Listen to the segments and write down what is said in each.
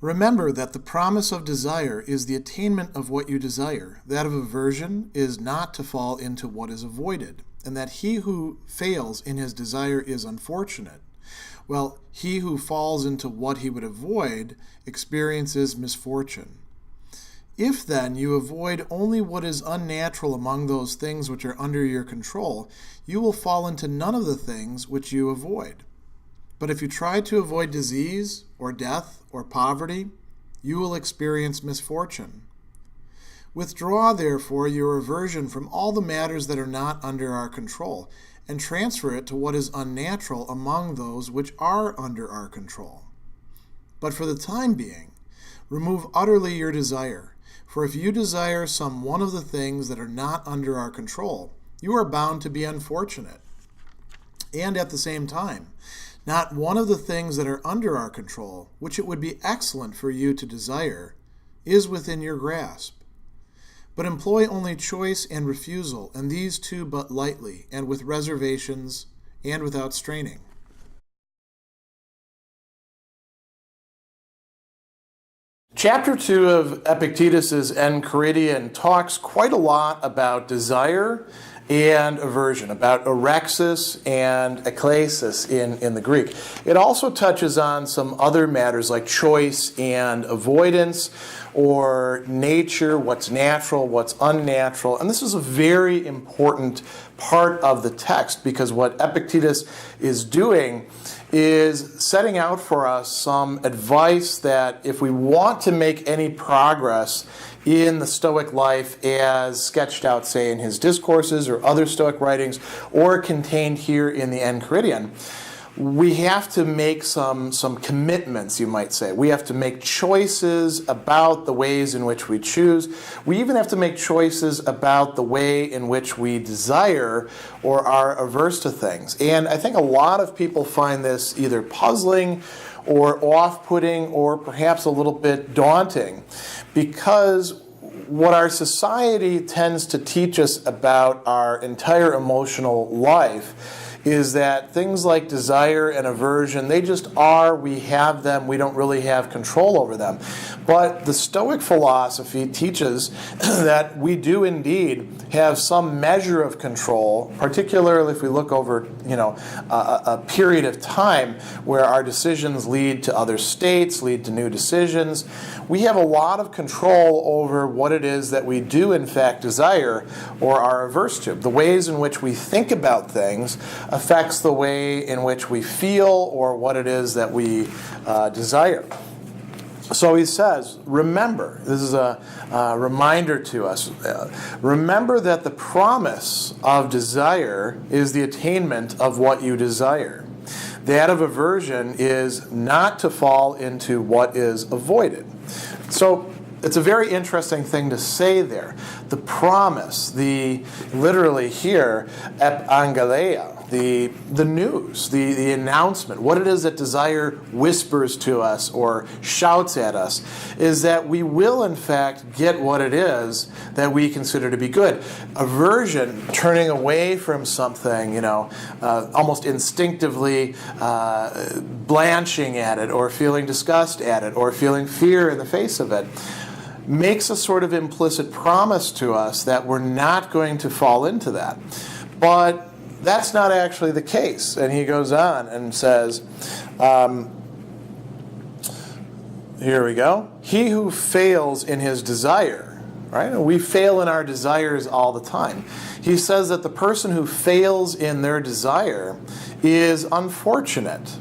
Remember that the promise of desire is the attainment of what you desire. That of aversion is not to fall into what is avoided, and that he who fails in his desire is unfortunate. Well, he who falls into what he would avoid experiences misfortune. If then you avoid only what is unnatural among those things which are under your control, you will fall into none of the things which you avoid. But if you try to avoid disease or death or poverty, you will experience misfortune. Withdraw, therefore, your aversion from all the matters that are not under our control, and transfer it to what is unnatural among those which are under our control. But for the time being, remove utterly your desire, for if you desire some one of the things that are not under our control, you are bound to be unfortunate. And at the same time, not one of the things that are under our control, which it would be excellent for you to desire, is within your grasp. But employ only choice and refusal, and these two but lightly, and with reservations, and without straining. Chapter 2 of Epictetus' Enchiridion talks quite a lot about desire and aversion, about orexis and eklesis in the Greek. It also touches on some other matters like choice and avoidance, or nature, what's natural, what's unnatural. And this is a very important part of the text, because what Epictetus is doing is setting out for us some advice that if we want to make any progress in the Stoic life as sketched out, say, in his discourses or other Stoic writings, or contained here in the Enchiridion, we have to make some commitments, you might say. We have to make choices about the ways in which we choose. We even have to make choices about the way in which we desire or are averse to things. And I think a lot of people find this either puzzling or off-putting or perhaps a little bit daunting, because what our society tends to teach us about our entire emotional life is that things like desire and aversion, they just are, we have them, we don't really have control over them. But the Stoic philosophy teaches that we do indeed have some measure of control, particularly if we look over, a period of time where our decisions lead to other states, lead to new decisions. We have a lot of control over what it is that we do in fact desire or are averse to. The ways in which we think about things affects the way in which we feel or what it is that we desire. So he says, remember, this is a reminder to us, remember that the promise of desire is the attainment of what you desire. That of aversion is not to fall into what is avoided. So it's a very interesting thing to say there. The promise, literally here, epangaleia, the news, the announcement, what it is that desire whispers to us or shouts at us, is that we will in fact get what it is that we consider to be good. Aversion, turning away from something, almost instinctively blanching at it, or feeling disgust at it, or feeling fear in the face of it, makes a sort of implicit promise to us that we're not going to fall into that. But that's not actually the case. And he goes on and says, here we go, he who fails in his desire, right? We fail in our desires all the time. He says that the person who fails in their desire is unfortunate.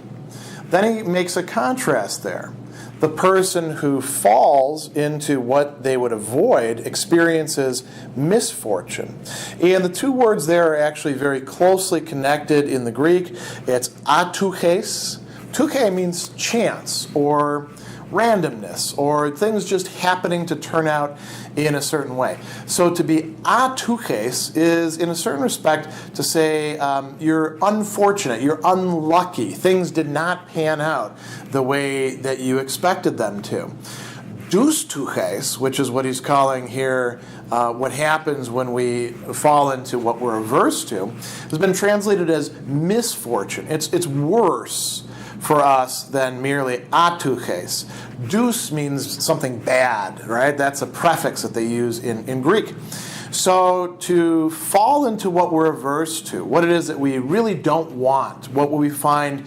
Then he makes a contrast there. The person who falls into what they would avoid experiences misfortune. And the two words there are actually very closely connected in the Greek. It's atouches. Touche means chance or randomness, or things just happening to turn out in a certain way. So to be atouches is, in a certain respect, to say you're unfortunate, you're unlucky. Things did not pan out the way that you expected them to. Doustuches, which is what he's calling here what happens when we fall into what we're averse to, has been translated as misfortune. It's worse for us than merely atuches. Dous means something bad, right? That's a prefix that they use in Greek. So to fall into what we're averse to, what it is that we really don't want, what we find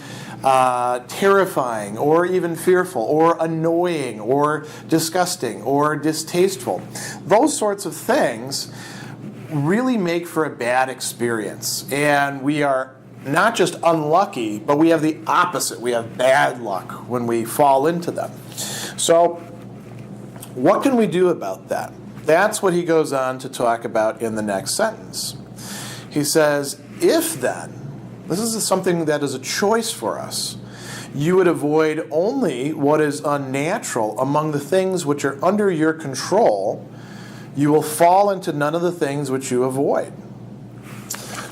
terrifying or even fearful or annoying or disgusting or distasteful, those sorts of things really make for a bad experience. And we are not just unlucky, but we have the opposite. We have bad luck when we fall into them. So what can we do about that? That's what he goes on to talk about in the next sentence. He says, if then, this is something that is a choice for us, you would avoid only what is unnatural among the things which are under your control, you will fall into none of the things which you avoid.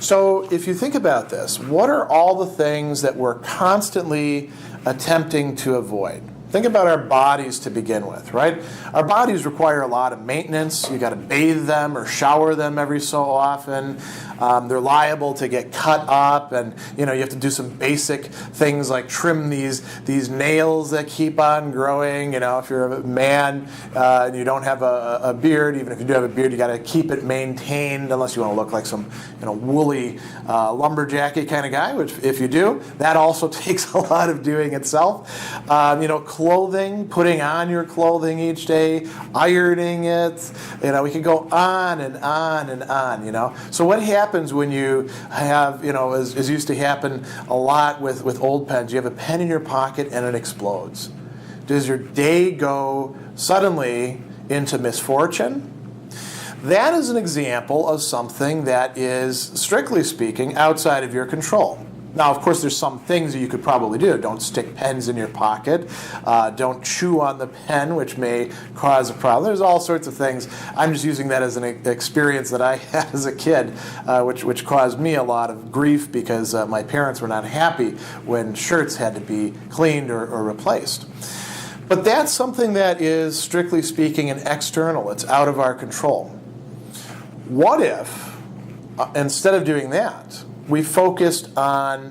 So if you think about this, what are all the things that we're constantly attempting to avoid? Think about our bodies to begin with, right? Our bodies require a lot of maintenance. You got to bathe them or shower them every so often. They're liable to get cut up, and you have to do some basic things like trim these nails that keep on growing. If you're a man and you don't have a beard, even if you do have a beard, you got to keep it maintained, unless you want to look like some woolly lumberjacky kind of guy. Which, if you do, that also takes a lot of doing itself. Clothing, putting on your clothing each day, ironing it. We could go on and on and on. So what happens when you have, as used to happen a lot with old pens, you have a pen in your pocket and it explodes. Does your day go suddenly into misfortune? That is an example of something that is, strictly speaking, outside of your control. Now, of course, there's some things that you could probably do. Don't stick pens in your pocket. Don't chew on the pen, which may cause a problem. There's all sorts of things. I'm just using that as an experience that I had as a kid, which caused me a lot of grief because my parents were not happy when shirts had to be cleaned or replaced. But that's something that is, strictly speaking, an external. It's out of our control. What if, instead of doing that, we focused on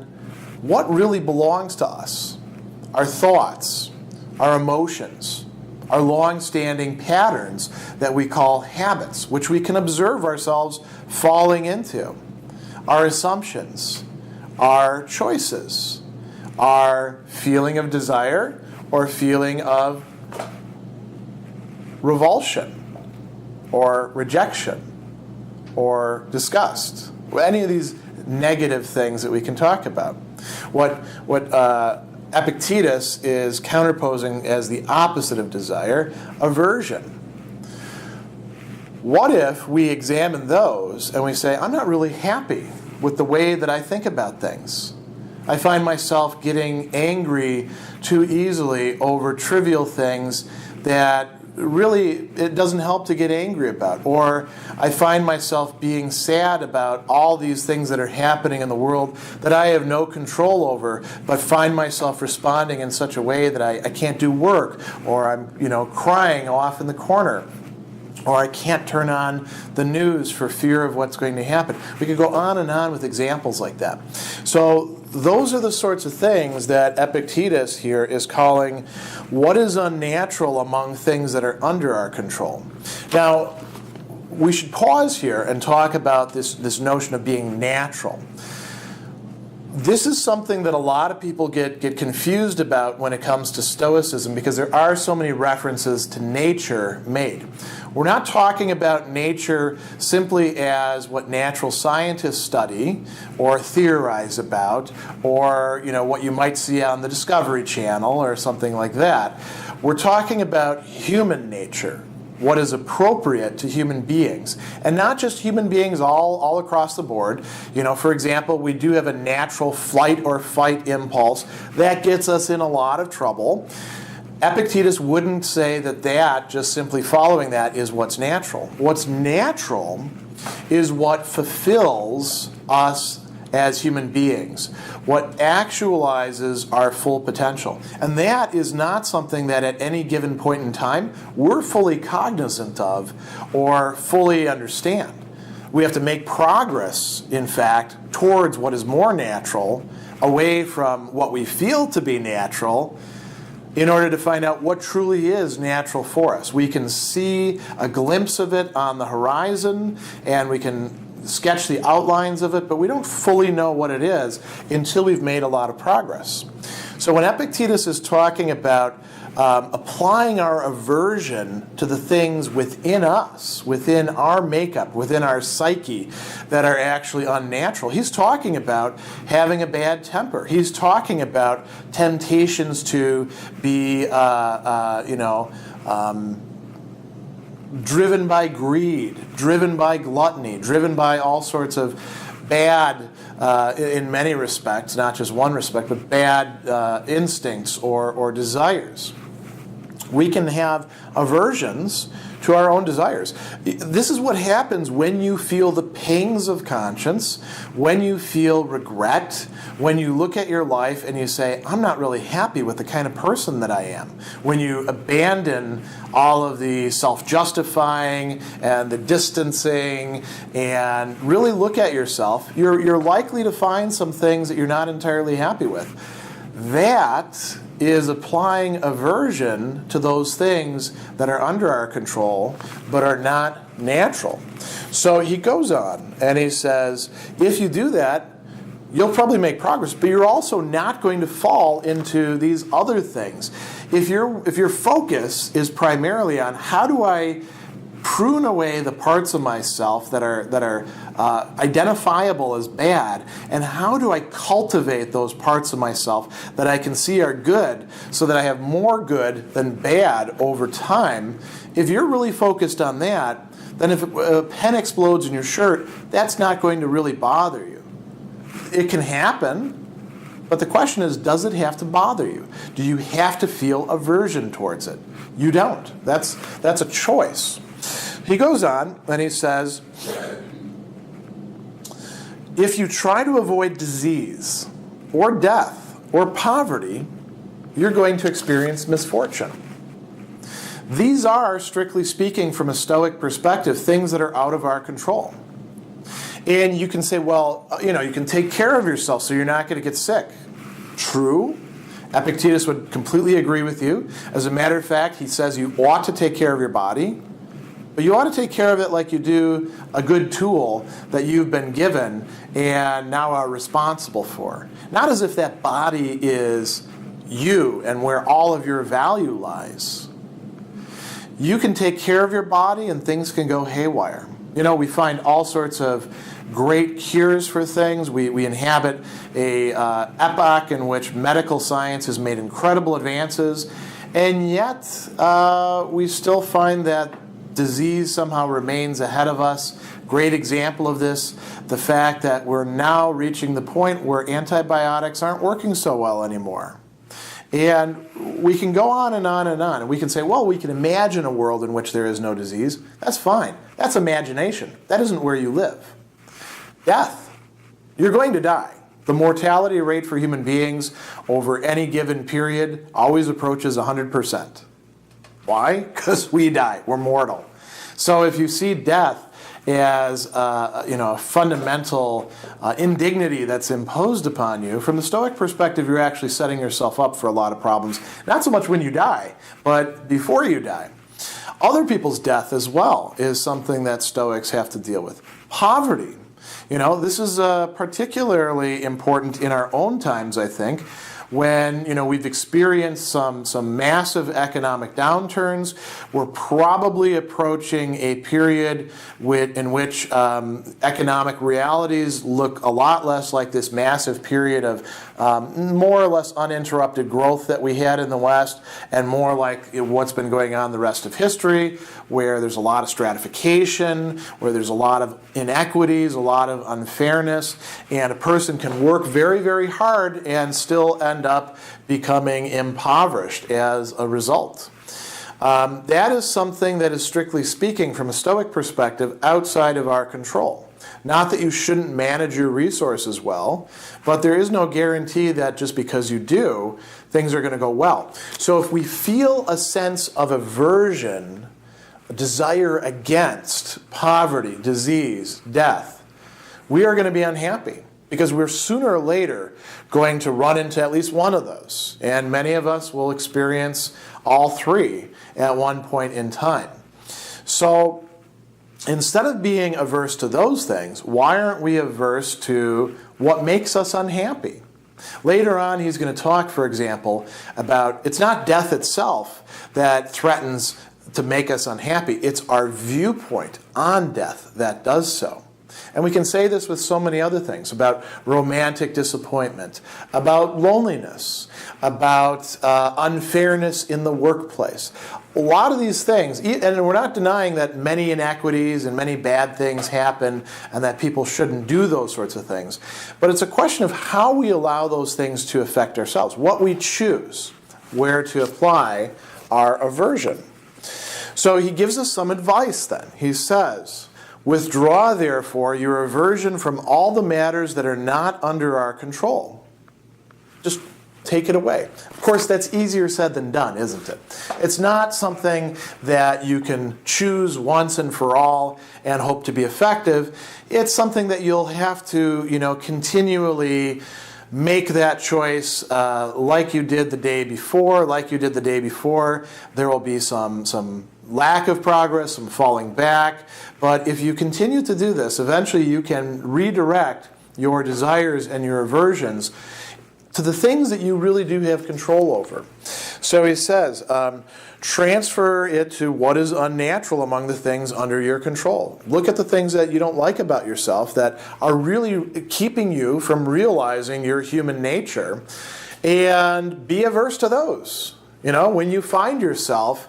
what really belongs to us, our thoughts, our emotions, our long-standing patterns that we call habits, which we can observe ourselves falling into, our assumptions, our choices, our feeling of desire or feeling of revulsion or rejection or disgust, any of these negative things that we can talk about. What Epictetus is counterposing as the opposite of desire, aversion. What if we examine those and we say, I'm not really happy with the way that I think about things. I find myself getting angry too easily over trivial things that really it doesn't help to get angry about. Or I find myself being sad about all these things that are happening in the world that I have no control over, but find myself responding in such a way that I can't do work, or I'm crying off in the corner, or I can't turn on the news for fear of what's going to happen. We could go on and on with examples like that. So those are the sorts of things that Epictetus here is calling what is unnatural among things that are under our control. Now, we should pause here and talk about this notion of being natural. This is something that a lot of people get confused about when it comes to Stoicism, because there are so many references to nature made. We're not talking about nature simply as what natural scientists study or theorize about, or what you might see on the Discovery Channel or something like that. We're talking about human nature, what is appropriate to human beings. And not just human beings all across the board. For example, we do have a natural flight or fight impulse. That gets us in a lot of trouble. Epictetus wouldn't say that just simply following that is what's natural. What's natural is what fulfills us as human beings, what actualizes our full potential. And that is not something that at any given point in time we're fully cognizant of or fully understand. We have to make progress, in fact, towards what is more natural, away from what we feel to be natural in order to find out what truly is natural for us. We can see a glimpse of it on the horizon, and we can sketch the outlines of it, but we don't fully know what it is until we've made a lot of progress. So when Epictetus is talking about applying our aversion to the things within us, within our makeup, within our psyche that are actually unnatural, he's talking about having a bad temper. He's talking about temptations to be, driven by greed, driven by gluttony, driven by all sorts of bad, in many respects, not just one respect, but bad instincts or desires. We can have aversions to our own desires. This is what happens when you feel the pangs of conscience, when you feel regret, when you look at your life and you say, I'm not really happy with the kind of person that I am. When you abandon all of the self-justifying and the distancing and really look at yourself, you're likely to find some things that you're not entirely happy with. That is applying aversion to those things that are under our control but are not natural. So he goes on and he says, if you do that, you'll probably make progress, but you're also not going to fall into these other things. If your focus is primarily on how do I prune away the parts of myself that are identifiable as bad, and how do I cultivate those parts of myself that I can see are good so that I have more good than bad over time, if you're really focused on that, then if a pen explodes in your shirt, that's not going to really bother you. It can happen, but the question is, does it have to bother you? Do you have to feel aversion towards it? You don't. That's a choice. He goes on and he says, if you try to avoid disease or death or poverty, you're going to experience misfortune. These are, strictly speaking, from a Stoic perspective, things that are out of our control. And you can say, well, you can take care of yourself so you're not going to get sick. True. Epictetus would completely agree with you. As a matter of fact, he says you ought to take care of your body, but you ought to take care of it like you do a good tool that you've been given and now are responsible for. Not as if that body is you and where all of your value lies. You can take care of your body and things can go haywire. We find all sorts of great cures for things. We inhabit a epoch in which medical science has made incredible advances, and yet we still find that disease somehow remains ahead of us. Great example of this, the fact that we're now reaching the point where antibiotics aren't working so well anymore. And we can go on and on and on. And we can say, well, we can imagine a world in which there is no disease. That's fine. That's imagination. That isn't where you live. Death. You're going to die. The mortality rate for human beings over any given period always approaches 100%. Why? Because we die. We're mortal. So if you see death as a fundamental indignity that's imposed upon you, from the Stoic perspective, you're actually setting yourself up for a lot of problems. Not so much when you die, but before you die. Other people's death as well is something that Stoics have to deal with. Poverty. This is particularly important in our own times, I think, when we've experienced some massive economic downturns. We're probably approaching a period in which economic realities look a lot less like this massive period of more or less uninterrupted growth that we had in the West, and more like what's been going on the rest of history, where there's a lot of stratification, where there's a lot of inequities, a lot of unfairness, and a person can work very, very hard and still end up becoming impoverished as a result. That is something that is, strictly speaking, from a Stoic perspective, outside of our control. Not that you shouldn't manage your resources well, but there is no guarantee that just because you do, things are going to go well. So if we feel a sense of aversion, a desire against poverty, disease, death, we are going to be unhappy. Because we're sooner or later going to run into at least one of those. And many of us will experience all three at one point in time. So instead of being averse to those things, why aren't we averse to what makes us unhappy? Later on, he's going to talk, for example, about it's not death itself that threatens to make us unhappy. It's our viewpoint on death that does so. And we can say this with so many other things, about romantic disappointment, about loneliness, about unfairness in the workplace. A lot of these things, and we're not denying that many inequities and many bad things happen and that people shouldn't do those sorts of things. But it's a question of how we allow those things to affect ourselves, what we choose, where to apply our aversion. So he gives us some advice then. He says, "Withdraw, therefore, your aversion from all the matters that are not under our control." Just take it away. Of course, that's easier said than done, isn't it? It's not something that you can choose once and for all and hope to be effective. It's something that you'll have to, continually make that choice like you did the day before. There will be some lack of progress, some falling back. But if you continue to do this, eventually you can redirect your desires and your aversions to the things that you really do have control over. So he says, transfer it to what is unnatural among the things under your control. Look at the things that you don't like about yourself that are really keeping you from realizing your human nature, and be averse to those. When you find yourself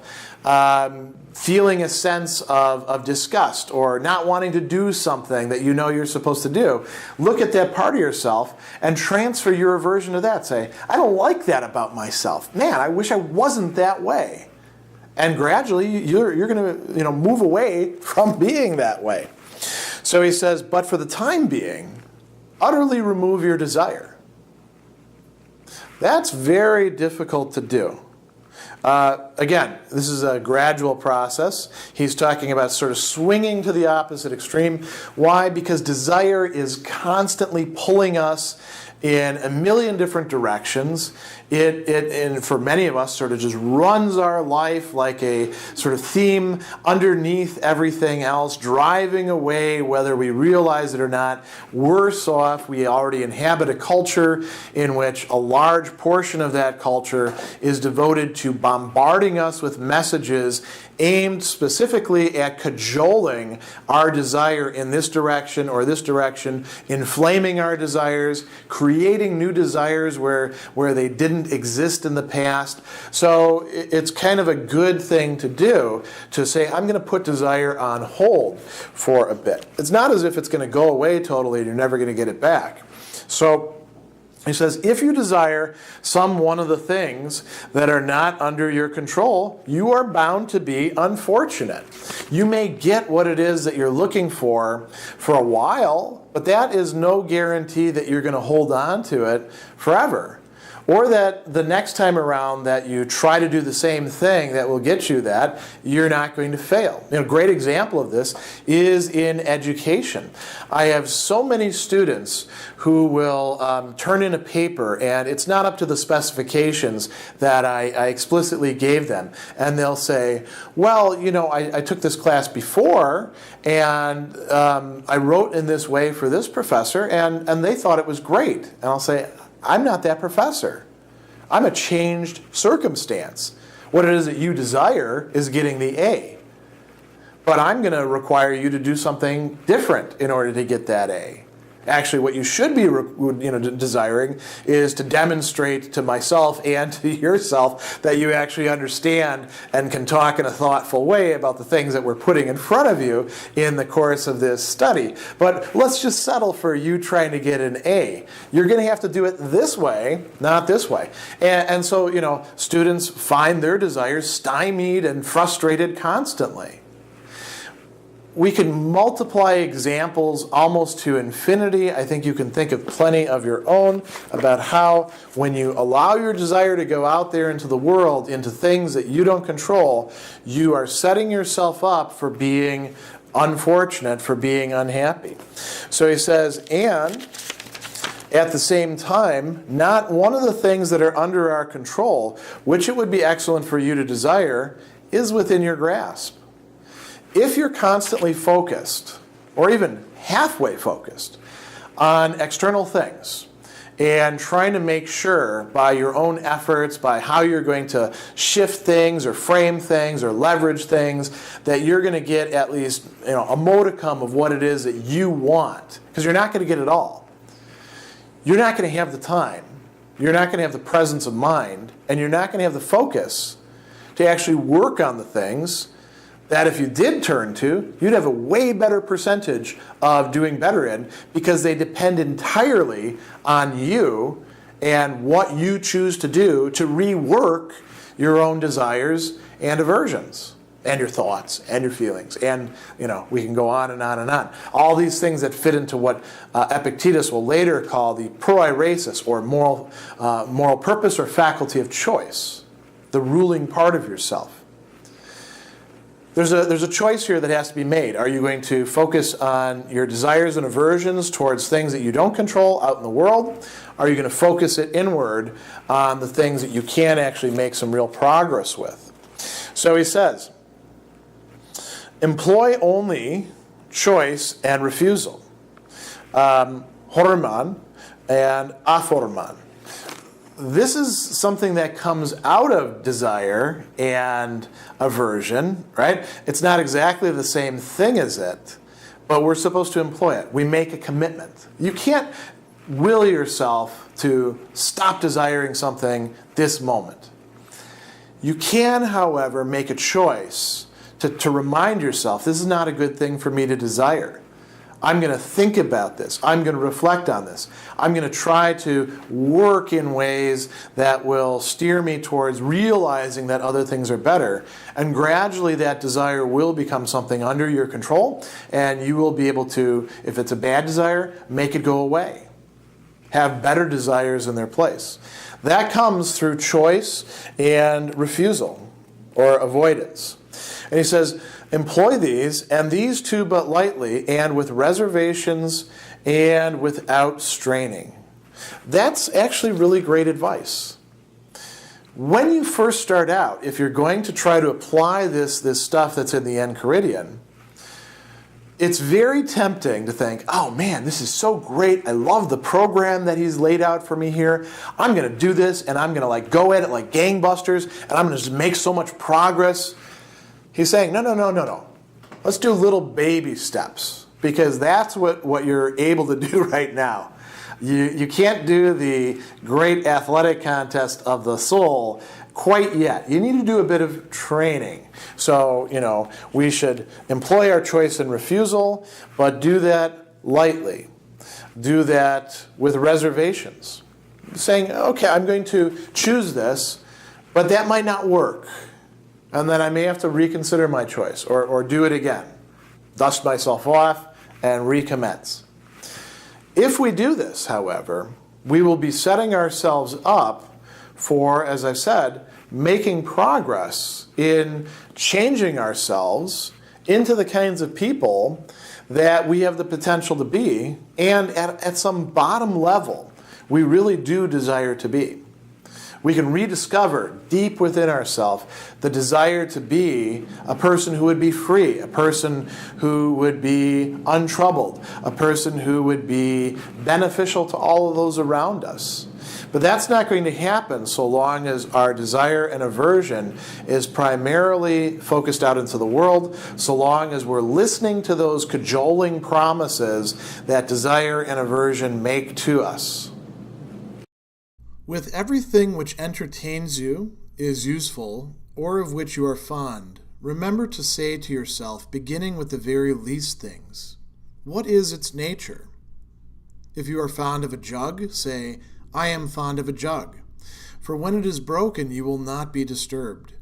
feeling a sense of disgust or not wanting to do something that you're supposed to do, look at that part of yourself and transfer your aversion to that. Say, I don't like that about myself. Man, I wish I wasn't that way. And gradually you're going to move away from being that way. So he says, but for the time being, utterly remove your desire. That's very difficult to do. Again, this is a gradual process. He's talking about sort of swinging to the opposite extreme. Why? Because desire is constantly pulling us in a million different directions. And for many of us, sort of just runs our life like a sort of theme underneath everything else, driving away whether we realize it or not. Worse off, we already inhabit a culture in which a large portion of that culture is devoted to bombarding us with messages aimed specifically at cajoling our desire in this direction or this direction, inflaming our desires, creating new desires where they didn't exist in the past. So it's kind of a good thing to do to say, I'm going to put desire on hold for a bit. It's not as if it's going to go away totally and you're never going to get it back. So he says, if you desire some one of the things that are not under your control, you are bound to be unfortunate. You may get what it is that you're looking for a while, but that is no guarantee that you're going to hold on to it forever. Or that the next time around that you try to do the same thing that will get you that, you're not going to fail. A great example of this is in education. I have so many students who will turn in a paper and it's not up to the specifications that I explicitly gave them. And they'll say, well, I took this class before and I wrote in this way for this professor and they thought it was great. And I'll say, I'm not that professor. I'm a changed circumstance. What it is that you desire is getting the A. But I'm going to require you to do something different in order to get that A. Actually, what you should be desiring is to demonstrate to myself and to yourself that you actually understand and can talk in a thoughtful way about the things that we're putting in front of you in the course of this study. But let's just settle for you trying to get an A. You're going to have to do it this way, not this way. And so, students find their desires stymied and frustrated constantly. We can multiply examples almost to infinity. I think you can think of plenty of your own about how when you allow your desire to go out there into the world, into things that you don't control, you are setting yourself up for being unfortunate, for being unhappy. So he says, and At the same time, not one of the things that are under our control, which it would be excellent for you to desire, is within your grasp. If you're constantly focused, or even halfway focused, on external things, and trying to make sure by your own efforts, by how you're going to shift things or frame things or leverage things, that you're going to get at least a modicum of what it is that you want. Because you're not going to get it all. You're not going to have the time. You're not going to have the presence of mind. And you're not going to have the focus to actually work on the things that if you did turn to, you'd have a way better percentage of doing better in, because they depend entirely on you and what you choose to do to rework your own desires and aversions and your thoughts and your feelings. And, we can go on and on and on. All these things that fit into what Epictetus will later call the proairesis, or moral purpose or faculty of choice, the ruling part of yourself. There's a choice here that has to be made. Are you going to focus on your desires and aversions towards things that you don't control out in the world? Are you going to focus it inward on the things that you can actually make some real progress with? So he says, employ only choice and refusal, horman and aphorman. This is something that comes out of desire and aversion, right? It's not exactly the same thing as it, but we're supposed to employ it. We make a commitment. You can't will yourself to stop desiring something this moment. You can, however, make a choice to remind yourself, this is not a good thing for me to desire. I'm going to think about this. I'm going to reflect on this. I'm going to try to work in ways that will steer me towards realizing that other things are better. And gradually that desire will become something under your control, and you will be able to, if it's a bad desire, make it go away. Have better desires in their place. That comes through choice and refusal, or avoidance. And he says, employ these, and these too but lightly, and with reservations, and without straining. That's actually really great advice. When you first start out, if you're going to try to apply this stuff that's in the Enchiridion, it's very tempting to think, oh man, this is so great. I love the program that he's laid out for me here. I'm going to do this, and I'm going to go at it like gangbusters, and I'm going to just make so much progress. He's saying, no. Let's do little baby steps, because that's what you're able to do right now. You can't do the great athletic contest of the soul quite yet. You need to do a bit of training. So, we should employ our choice and refusal, but do that lightly. Do that with reservations. Saying, okay, I'm going to choose this, but that might not work. And then I may have to reconsider my choice, or do it again. Dust myself off and recommence. If we do this, however, we will be setting ourselves up for, as I've said, making progress in changing ourselves into the kinds of people that we have the potential to be, and at some bottom level, we really do desire to be. We can rediscover deep within ourselves the desire to be a person who would be free, a person who would be untroubled, a person who would be beneficial to all of those around us. But that's not going to happen so long as our desire and aversion is primarily focused out into the world, so long as we're listening to those cajoling promises that desire and aversion make to us. With everything which entertains you, is useful, or of which you are fond, remember to say to yourself, beginning with the very least things, what is its nature? If you are fond of a jug, say, I am fond of a jug, for when it is broken you will not be disturbed.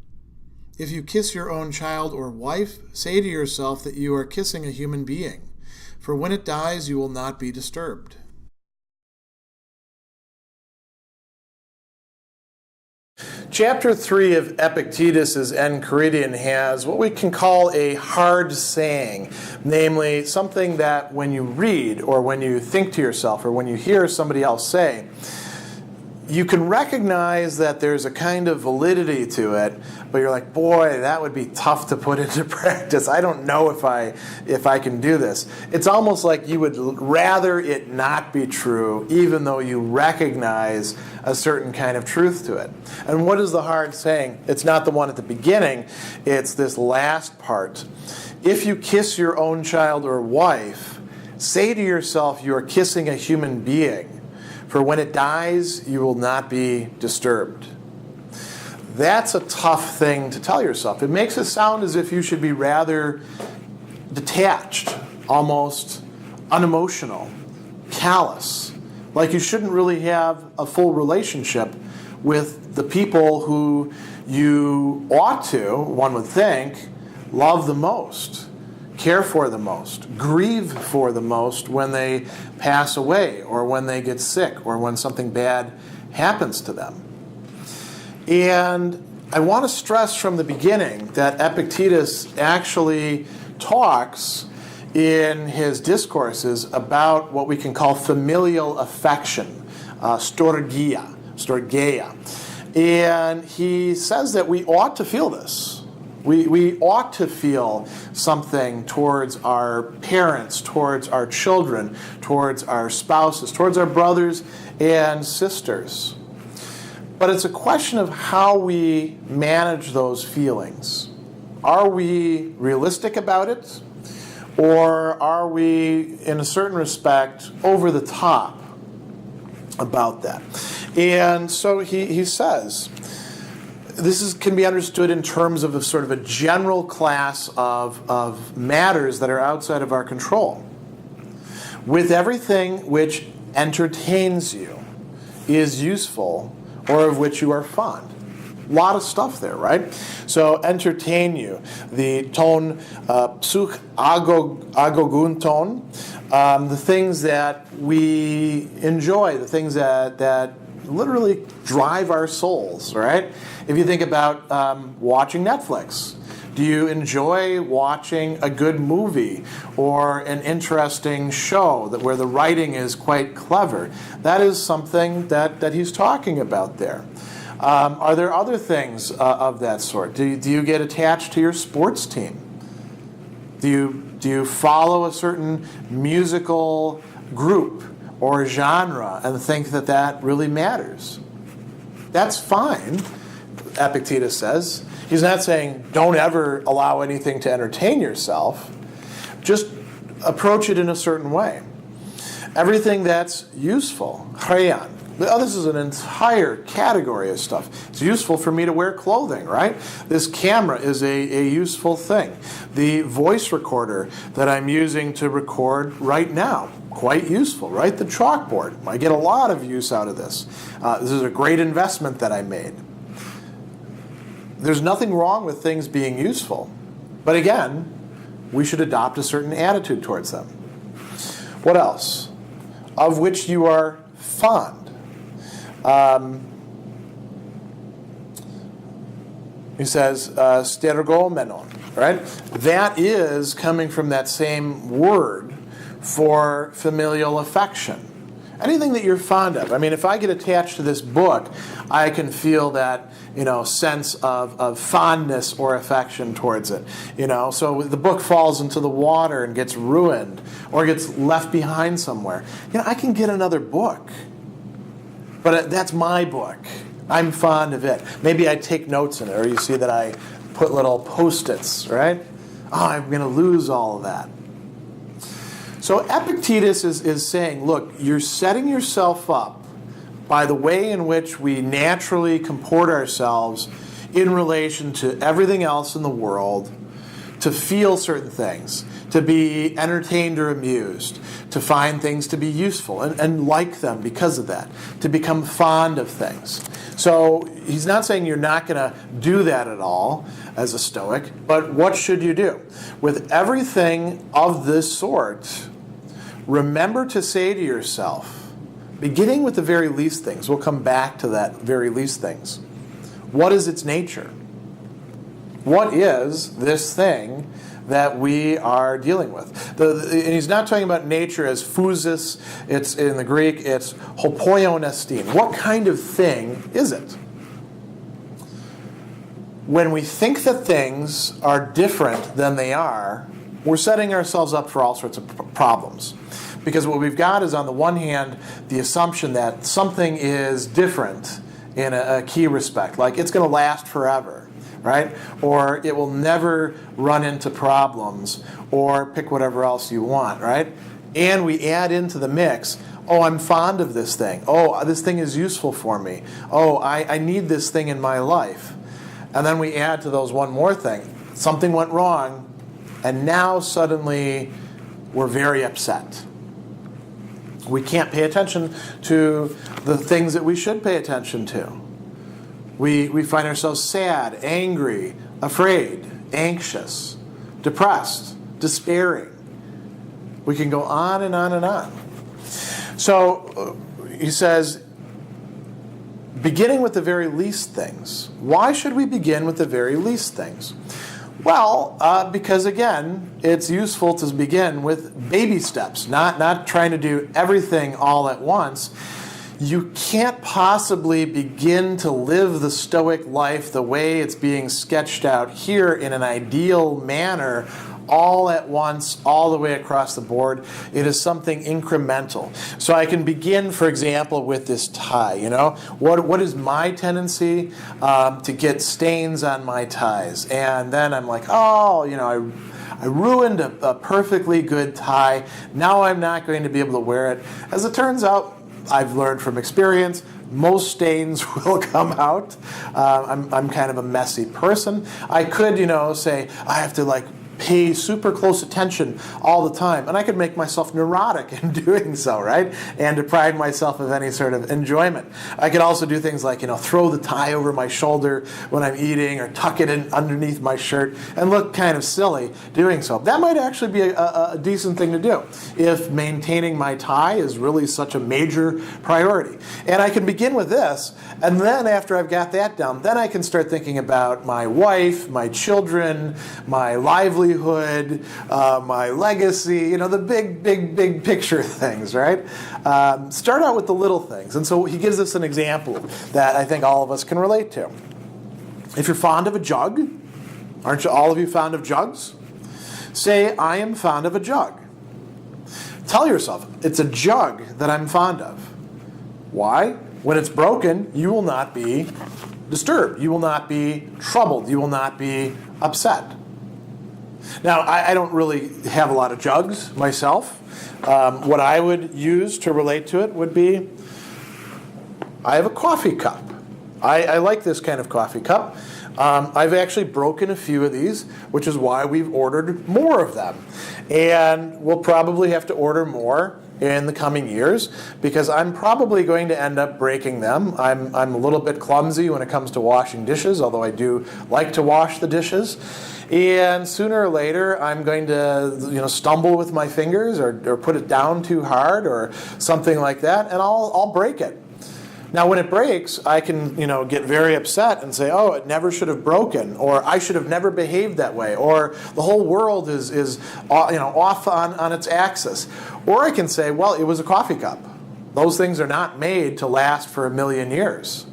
If you kiss your own child or wife, say to yourself that you are kissing a human being, for when it dies you will not be disturbed. Chapter 3 of Epictetus' Enchiridion has what we can call a hard saying, namely something that when you read or when you think to yourself or when you hear somebody else say, you can recognize that there's a kind of validity to it, but you're like, boy, that would be tough to put into practice. I don't know if I can do this. It's almost like you would rather it not be true, even though you recognize a certain kind of truth to it. And what is the hard saying? It's not the one at the beginning. It's this last part. If you kiss your own child or wife, say to yourself you are kissing a human being. For when it dies, you will not be disturbed. That's a tough thing to tell yourself. It makes it sound as if you should be rather detached, almost unemotional, callous, like you shouldn't really have a full relationship with the people who you ought to, one would think, love the most, care for the most, grieve for the most when they pass away or when they get sick or when something bad happens to them. And I want to stress from the beginning that Epictetus actually talks in his discourses about what we can call familial affection, storgia. And he says that we ought to feel this. We ought to feel something towards our parents, towards our children, towards our spouses, towards our brothers and sisters. But it's a question of how we manage those feelings. Are we realistic about it? Or are we, in a certain respect, over the top about that? And so he says, this can be understood in terms of a sort of a general class of matters that are outside of our control. With everything which entertains you, is useful, or of which you are fond. A lot of stuff there, right? So entertain you. The tone, psuch agogun tone, the things that we enjoy, the things that literally drive our souls, right? If you think about watching Netflix, do you enjoy watching a good movie or an interesting show where the writing is quite clever? That is something that he's talking about there. Are there other things of that sort? Do you get attached to your sports team? Do you follow a certain musical group or genre and think that really matters? That's fine, Epictetus says. He's not saying don't ever allow anything to entertain yourself. Just approach it in a certain way. Everything that's useful, chrean. This is an entire category of stuff. It's useful for me to wear clothing, right? This camera is a useful thing. The voice recorder that I'm using to record right now, quite useful, right? The chalkboard. I get a lot of use out of this. This is a great investment that I made. There's nothing wrong with things being useful. But again, we should adopt a certain attitude towards them. What else? Of which you are fond. He says, stergomenon, right? That is coming from that same word for familial affection. Anything that you're fond of. I mean, if I get attached to this book, I can feel that, sense of fondness or affection towards it. So the book falls into the water and gets ruined or gets left behind somewhere. I can get another book. But that's my book. I'm fond of it. Maybe I take notes in it, or you see that I put little Post-its, right? Oh, I'm going to lose all of that. So Epictetus is saying, look, you're setting yourself up by the way in which we naturally comport ourselves in relation to everything else in the world, to feel certain things, to be entertained or amused, to find things to be useful and like them because of that, to become fond of things. So he's not saying you're not going to do that at all as a Stoic, but what should you do? With everything of this sort, remember to say to yourself, beginning with the very least things, we'll come back to that very least things, What is its nature? What is this thing that we are dealing with? And he's not talking about nature as physis. It's in the Greek, it's hopoion esteem. What kind of thing is it? When we think that things are different than they are, we're setting ourselves up for all sorts of problems. Because what we've got is, on the one hand, the assumption that something is different in a key respect, like it's going to last forever, right? Or it will never run into problems, or pick whatever else you want, right? And we add into the mix, oh, I'm fond of this thing. Oh, this thing is useful for me. Oh, I need this thing in my life. And then we add to those one more thing. Something went wrong, and now suddenly we're very upset. We can't pay attention to the things that we should pay attention to. We find ourselves sad, angry, afraid, anxious, depressed, despairing. We can go on and on and on. So he says, beginning with the very least things. Why should we begin with the very least things? Well, because again, it's useful to begin with baby steps, not trying to do everything all at once. You can't possibly begin to live the Stoic life the way it's being sketched out here in an ideal manner all at once, all the way across the board. It is something incremental. So I can begin, for example, with this tie. You know, what is my tendency to get stains on my ties? And then I'm like, oh, you know, I ruined a perfectly good tie. Now I'm not going to be able to wear it. As it turns out, I've learned from experience, most stains will come out. I'm kind of a messy person. I could, say I have to pay super close attention all the time, and I could make myself neurotic in doing so, right? And deprive myself of any sort of enjoyment. I could also do things like, throw the tie over my shoulder when I'm eating, or tuck it in underneath my shirt and look kind of silly doing so. That might actually be a decent thing to do if maintaining my tie is really such a major priority. And I can begin with this, and then after I've got that down, then I can start thinking about my wife, my children, my livelihood, my legacy, the big picture things, right? Start out with the little things. And so he gives us an example that I think all of us can relate to. If you're fond of a jug, aren't you all of you fond of jugs? Say, I am fond of a jug. Tell yourself, it's a jug that I'm fond of. Why? When it's broken, you will not be disturbed. You will not be troubled. You will not be upset. Now, I don't really have a lot of jugs myself. What I would use to relate to it would be, I have a coffee cup. I like this kind of coffee cup. I've actually broken a few of these, which is why we've ordered more of them. And we'll probably have to order more in the coming years, because I'm probably going to end up breaking them. I'm a little bit clumsy when it comes to washing dishes, although I do like to wash the dishes. And sooner or later, I'm going to stumble with my fingers, or put it down too hard, or something like that, and I'll break it. Now, when it breaks, I can get very upset and say, oh, it never should have broken, or I should have never behaved that way, or the whole world is off on its axis. Or I can say, well, it was a coffee cup. Those things are not made to last for 1,000,000 years.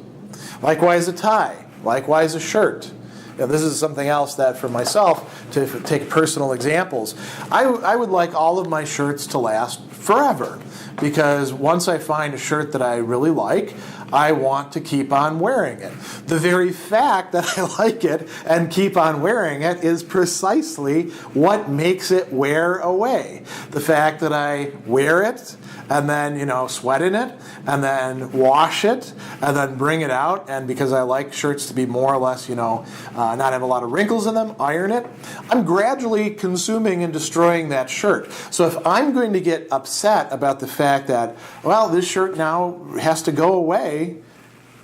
Likewise, a tie. Likewise, a shirt. This is something else that, for myself, to take personal examples, I would like all of my shirts to last forever. Because once I find a shirt that I really like, I want to keep on wearing it. The very fact that I like it and keep on wearing it is precisely what makes it wear away. The fact that I wear it, and then, sweat in it, and then wash it, and then bring it out, and because I like shirts to be more or less, not have a lot of wrinkles in them, iron it, I'm gradually consuming and destroying that shirt. So if I'm going to get upset about the fact that, well, this shirt now has to go away,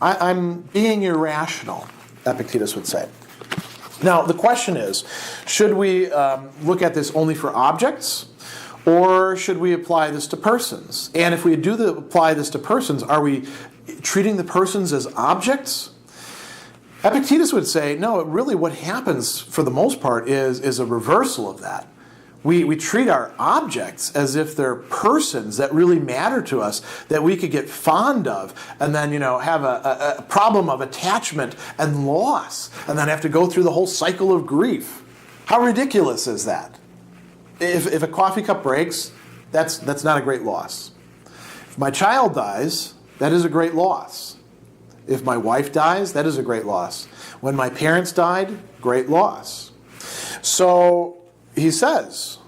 I'm being irrational, Epictetus would say. Now, the question is, should we look at this only for objects, or should we apply this to persons? And if we apply this to persons, are we treating the persons as objects? Epictetus would say, no, really what happens for the most part is a reversal of that. We treat our objects as if they're persons that really matter to us, that we could get fond of, and then have a problem of attachment and loss, and then have to go through the whole cycle of grief. How ridiculous is that? If a coffee cup breaks, that's not a great loss. If my child dies, that is a great loss. If my wife dies, that is a great loss. When my parents died, great loss. So he says,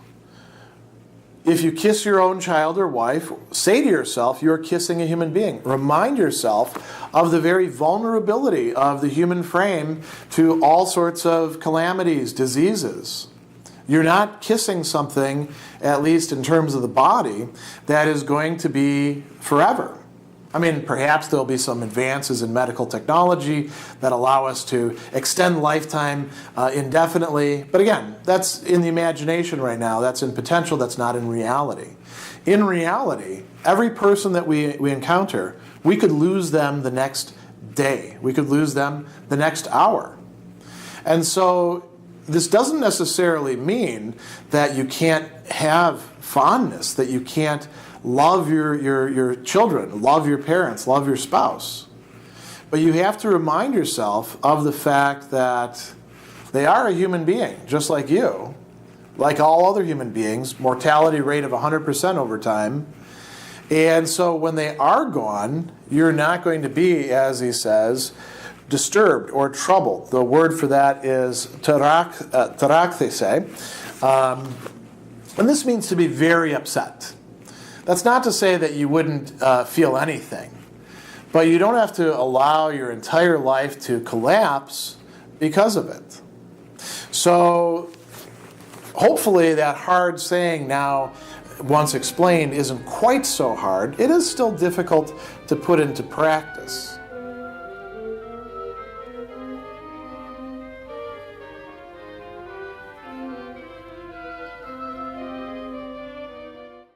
if you kiss your own child or wife, say to yourself, you're kissing a human being. Remind yourself of the very vulnerability of the human frame to all sorts of calamities, diseases. You're not kissing something, at least in terms of the body, that is going to be forever. I mean, perhaps there'll be some advances in medical technology that allow us to extend lifetime indefinitely. But again, that's in the imagination right now. That's in potential. That's not in reality. In reality, every person that we encounter, we could lose them the next day. We could lose them the next hour. And so this doesn't necessarily mean that you can't have fondness, that you can't love your children, love your parents, love your spouse. But you have to remind yourself of the fact that they are a human being, just like you. Like all other human beings, mortality rate of 100% over time. And so when they are gone, you're not going to be, as he says, disturbed or troubled. The word for that is tarakthese. And this means to be very upset. That's not to say that you wouldn't feel anything, but you don't have to allow your entire life to collapse because of it. So hopefully that hard saying now, once explained, isn't quite so hard. It is still difficult to put into practice.